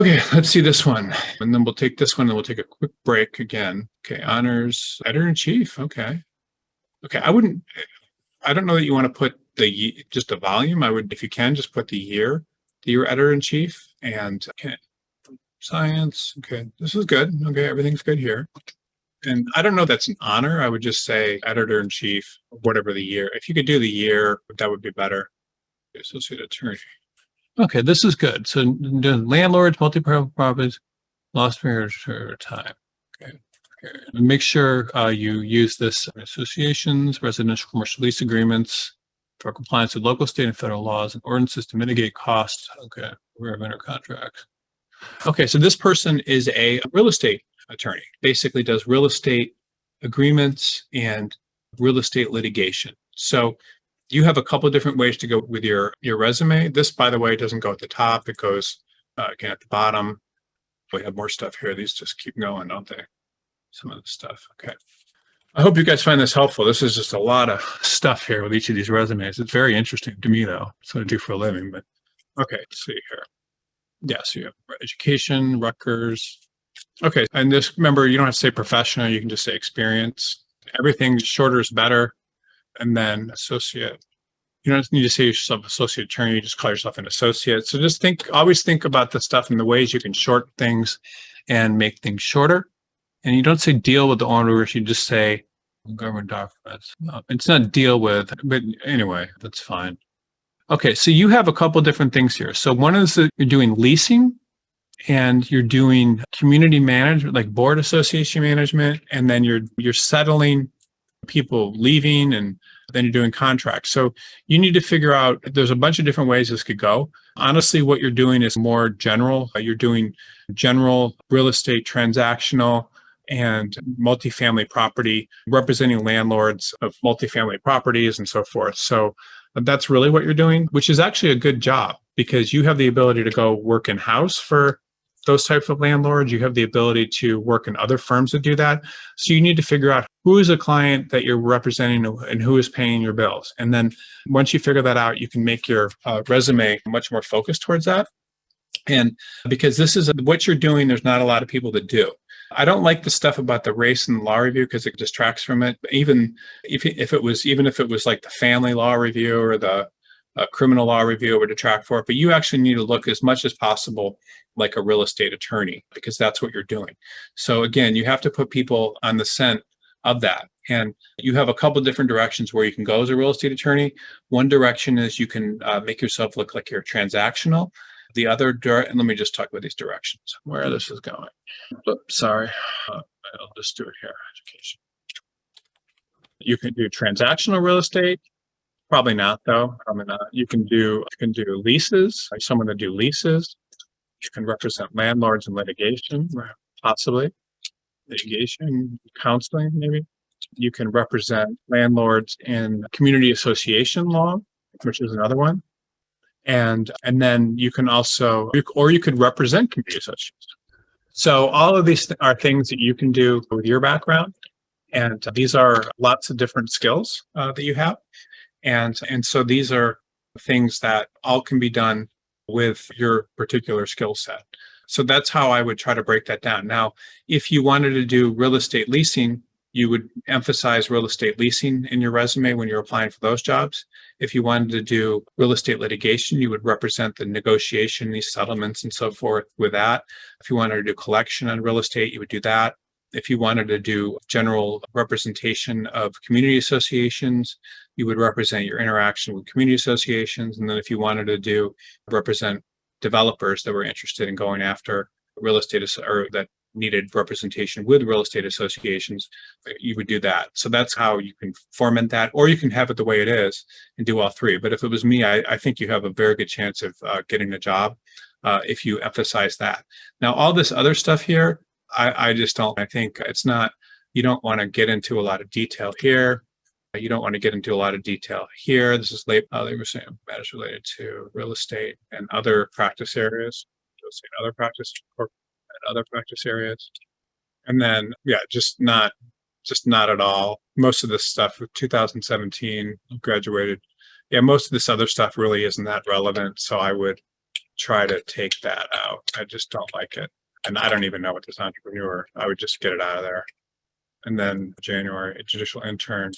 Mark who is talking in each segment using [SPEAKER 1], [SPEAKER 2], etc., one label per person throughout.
[SPEAKER 1] Okay, let's see this one. And then we'll take this one and we'll take a quick break again. Okay, honors editor-in-chief. Okay. Okay, I don't know that you want to put just the volume. I would, if you can, just put the year editor-in-chief. And okay, science. Okay, this is good. Okay, everything's good here. And I don't know if that's an honor. I would just say editor-in-chief, whatever the year. If you could do the year, that would be better. Associate attorney. Okay, this is good. So landlords, multi-purpose properties, lost period of time. Okay. Make sure you use this in associations, residential commercial lease agreements for compliance with local, state, and federal laws and ordinances to mitigate costs. Okay, we're under contract. Okay, so this person is a real estate attorney, basically does real estate agreements and real estate litigation. So you have a couple of different ways to go with your resume. This, by the way, doesn't go at the top. It goes again at the bottom. We have more stuff here. These just keep going, don't they? Some of the stuff. Okay. I hope you guys find this helpful. This is just a lot of stuff here with each of these resumes. It's very interesting to me, though. It's what I do for a living. But okay, let's see here. Yeah, so you have education, Rutgers. Okay, and this, remember, you don't have to say professional. You can just say experience. Everything shorter is better. And then associate. You don't need to say yourself associate attorney. You just call yourself an associate. So just always think about the stuff and the ways you can short things and make things shorter. And you don't say deal with the owners. You just say government documents. It's not deal with, but anyway, that's fine. Okay, so you have a couple different things here. So one is that you're doing leasing and you're doing community management, like board association management, and then you're settling people leaving, and then you're doing contracts. So you need to figure out, there's a bunch of different ways this could go. Honestly, what you're doing is more general. You're doing general real estate, transactional, and multifamily property, representing landlords of multifamily properties and so forth. So that's really what you're doing, which is actually a good job because you have the ability to go work in-house for those types of landlords. You have the ability to work in other firms that do that. So you need to figure out who is a client that you're representing and who is paying your bills. And then once you figure that out, you can make your resume much more focused towards that. And because this is what you're doing, there's not a lot of people that do. I don't like the stuff about the race and law review because it distracts from it. Even if it was like the family law review or the criminal law review, it would detract for it. But you actually need to look as much as possible like a real estate attorney because that's what you're doing. So again, you have to put people on the scent of that. And you have a couple different directions where you can go as a real estate attorney. One direction is you can make yourself look like you're transactional. The other, and let me just talk about these directions, where this is going. Oops, sorry. I'll just do it here, education. You can do transactional real estate. Probably not, though. Probably not. You can do leases, like someone to do leases. You can represent landlords in litigation, possibly. Litigation, counseling, maybe. You can represent landlords in community association law, which is another one. And then you can also, or you could represent community associations. So all of these are things that you can do with your background. And these are lots of different skills that you have. And so these are things that all can be done with your particular skill set. So that's how I would try to break that down. Now, if you wanted to do real estate leasing, you would emphasize real estate leasing in your resume when you're applying for those jobs. If you wanted to do real estate litigation, you would represent the negotiation, these settlements and so forth with that. If you wanted to do collection on real estate, you would do that. If you wanted to do general representation of community associations, you would represent your interaction with community associations. And then if you wanted to represent developers that were interested in going after real estate or that needed representation with real estate associations, you would do that. So that's how you can format that, or you can have it the way it is and do all three. But if it was me, I think you have a very good chance of getting a job if you emphasize that. Now, all this other stuff here, I just don't, I think it's not, you don't want to get into a lot of detail here. You don't want to get into a lot of detail here. This is they were saying matters related to real estate and other practice areas. Other practice areas. And then, yeah, just not at all. Most of this stuff, 2017, graduated. Yeah, most of this other stuff really isn't that relevant. So I would try to take that out. I just don't like it. And I don't even know what this entrepreneur, I would just get it out of there. And then January, a judicial intern.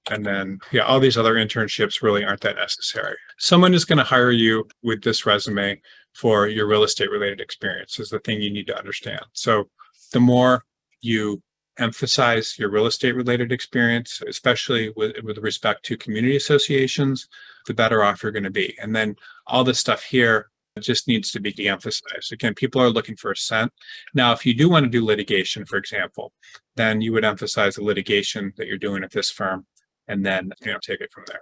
[SPEAKER 1] And then, yeah, all these other internships really aren't that necessary. Someone is going to hire you with this resume for your real estate related experience is the thing you need to understand. So the more you emphasize your real estate related experience, especially with respect to community associations, the better off you're going to be. And then all this stuff here just needs to be de-emphasized. Again, people are looking for a cent. Now, if you do want to do litigation, for example, then you would emphasize the litigation that you're doing at this firm and then take it from there.